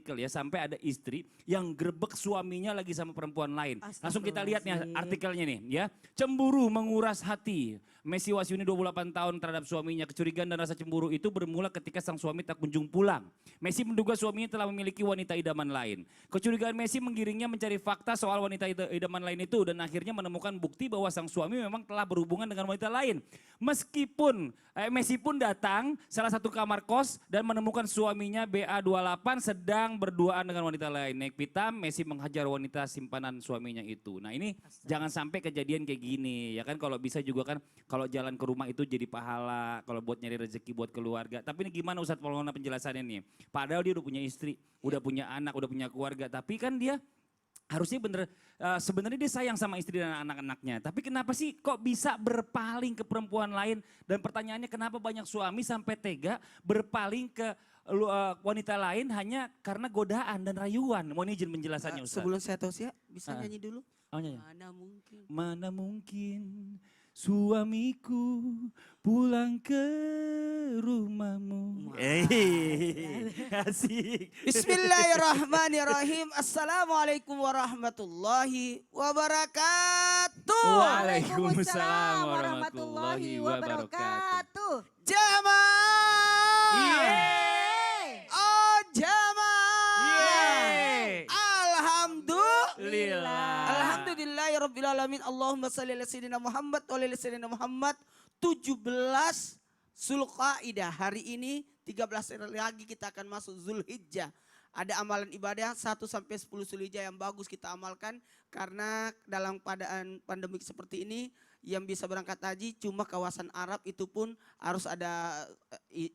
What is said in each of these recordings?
artikel ya, sampai ada istri yang grebek suaminya lagi sama perempuan lain. Langsung kita lihat nih artikelnya nih ya. Cemburu menguras hati. Messi Wasyuni 28 tahun terhadap suaminya. Kecurigaan dan rasa cemburu itu bermula ketika sang suami tak kunjung pulang. Messi menduga suaminya telah memiliki wanita idaman lain. Kecurigaan Messi menggiringnya mencari fakta soal wanita idaman lain itu dan akhirnya menemukan bukti bahwa sang suami memang telah berhubungan dengan wanita lain. Meskipun Messi pun datang salah satu kamar kos dan menemukan suaminya BA28 sedang berduaan dengan wanita lain. Naik pitam, Messi menghajar wanita simpanan suaminya itu. Nah ini jangan sampai kejadian kayak gini ya kan, kalau bisa juga kan kalau jalan ke rumah itu jadi pahala, kalau buat nyari rezeki buat keluarga. Tapi ini gimana Ustadz Maulana penjelasannya nih? Padahal dia udah punya istri, udah punya anak, udah punya keluarga, tapi kan dia harusnya sebenarnya dia sayang sama istri dan anak-anaknya. Tapi kenapa sih kok bisa berpaling ke perempuan lain? Dan pertanyaannya kenapa banyak suami sampai tega berpaling ke wanita lain hanya karena godaan dan rayuan? Mohon izin penjelasannya Ustaz. Sebelum saya tausiah, bisa nyanyi dulu? Oh, nyanyi. Mana mungkin Suamiku pulang ke rumahmu. Asik. Bismillahirrahmanirrahim. Assalamualaikum warahmatullahi wabarakatuh. Waalaikumsalam warahmatullahi wabarakatuh. Jamaah. Yeay. Oh jamaah. Yeay. Alhamdulillah. Alhamdulillahirrabbilalamin. Allahumma salli ala sayyidina Muhammad wa ala sayyidina Muhammad. 17 Zulqaidah. Hari ini 13 hari lagi kita akan masuk Zulhijjah. Ada amalan ibadah 1 sampai 10 Zulhijjah yang bagus kita amalkan. Karena dalam keadaan pandemik seperti ini yang bisa berangkat haji cuma kawasan Arab, itu pun harus ada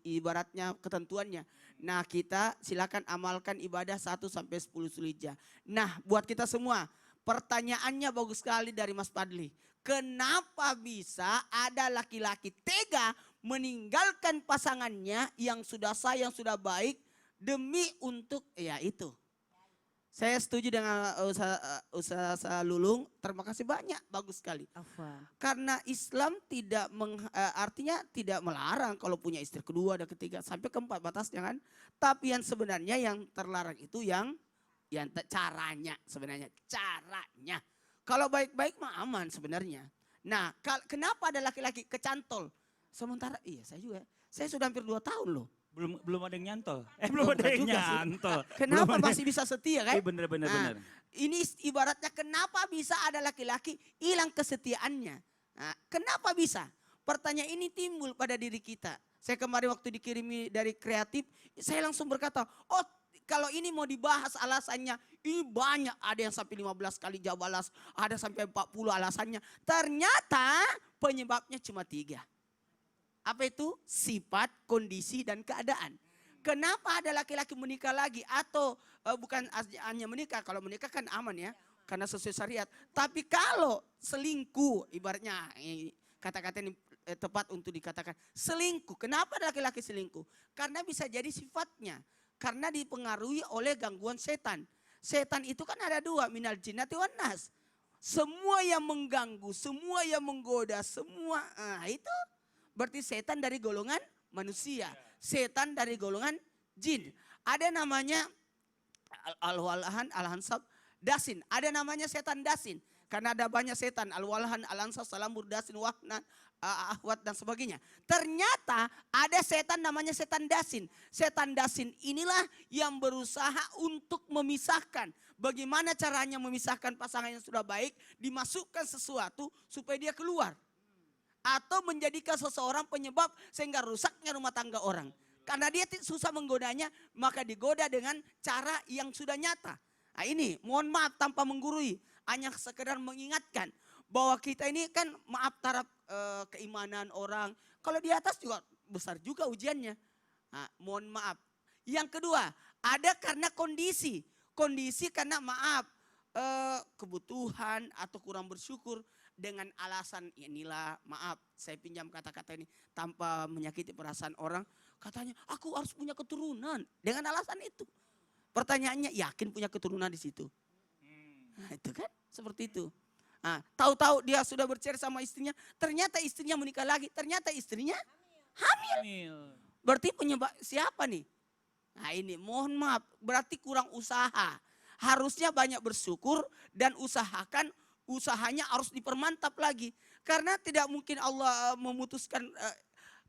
ibaratnya ketentuannya. Nah kita silakan amalkan ibadah 1 sampai 10 Zulhijjah. Nah buat kita semua, pertanyaannya bagus sekali dari Mas Fadli. Kenapa bisa ada laki-laki tega meninggalkan pasangannya yang sudah sayang, sudah baik demi untuk ya itu. Saya setuju dengan usaha Lulung. Terima kasih banyak, bagus sekali. Karena Islam tidak artinya tidak melarang kalau punya istri kedua dan ketiga sampai keempat batasnya kan. Tapi yang sebenarnya yang terlarang itu yang caranya sebenarnya caranya. Kalau baik-baik mah aman sebenarnya. Nah, kenapa ada laki-laki kecantol? Sementara iya saya juga. Saya sudah hampir 2 tahun loh. Belum ada yang nyantol. Belum ada yang nyantol. Kenapa masih bisa setia kan? Bener. Ini ibaratnya kenapa bisa ada laki-laki hilang kesetiaannya. Nah, kenapa bisa? Pertanyaan ini timbul pada diri kita. Saya kemarin waktu dikirimi dari kreatif, saya langsung berkata, oh kalau ini mau dibahas alasannya, ini banyak. Ada yang sampai 15 kali jawab alas, ada sampai 40 alasannya. Ternyata penyebabnya cuma 3. Apa itu? Sifat, kondisi, dan keadaan. Kenapa ada laki-laki menikah lagi? Atau bukan hanya menikah, kalau menikah kan aman ya. Karena sesuai syariat. Tapi kalau selingkuh, ibaratnya kata-kata ini tepat untuk dikatakan. Selingkuh, kenapa ada laki-laki selingkuh? Karena bisa jadi sifatnya. Karena dipengaruhi oleh gangguan setan. Setan itu kan ada 2, minal jinnati wan nas. Semua yang mengganggu, semua yang menggoda, semua itu berarti setan dari golongan manusia. Setan dari golongan jin. Ada namanya al-walahan, al-hansab, dasin. Ada namanya setan dasin. Karena ada banyak setan. Al-walahan, al-hansab, salamur, dasin, wahnan, ahwat dan sebagainya. Ternyata ada setan namanya setan dasin. Setan dasin inilah yang berusaha untuk memisahkan. Bagaimana caranya memisahkan pasangan yang sudah baik. Dimasukkan sesuatu supaya dia keluar. Atau menjadikan seseorang penyebab sehingga rusaknya rumah tangga orang. Karena dia susah menggodanya, maka digoda dengan cara yang sudah nyata. Nah ini mohon maaf tanpa menggurui, hanya sekedar mengingatkan bahwa kita ini kan maaf taraf keimanan orang. Kalau di atas juga besar juga ujiannya. Nah, mohon maaf. Yang kedua, ada karena kondisi. Kondisi karena maaf kebutuhan atau kurang bersyukur. Dengan alasan inilah maaf saya pinjam kata-kata ini tanpa menyakiti perasaan orang. Katanya aku harus punya keturunan dengan alasan itu. Pertanyaannya yakin punya keturunan di situ? Nah, itu kan seperti itu. Nah, tahu-tahu dia sudah bercerai sama istrinya. Ternyata istrinya menikah lagi. Ternyata istrinya hamil. Berarti penyebab siapa nih? Nah ini mohon maaf, berarti kurang usaha. Harusnya banyak bersyukur dan usahakan, usahanya harus dipermantap lagi. Karena tidak mungkin Allah memutuskan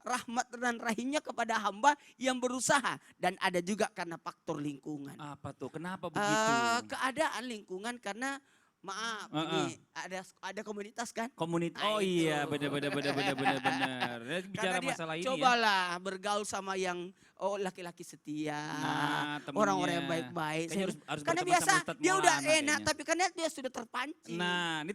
rahmat dan rahimnya kepada hamba yang berusaha. Dan ada juga karena faktor lingkungan. Apa tuh? Kenapa begitu? Keadaan lingkungan karena maaf ini ada komunitas kan? Komunitas. Nah, Oh itu. iya, benar. Bicara Karena dia masalah ini ya. cobalah bergaul sama yang laki-laki setia, temennya. orang-orang yang baik-baik. Kayaknya harus Karena berteman biasa sama Ustadz dia udah Maulana enak, kayaknya. tapi karena dia sudah terpancing. Nah, ini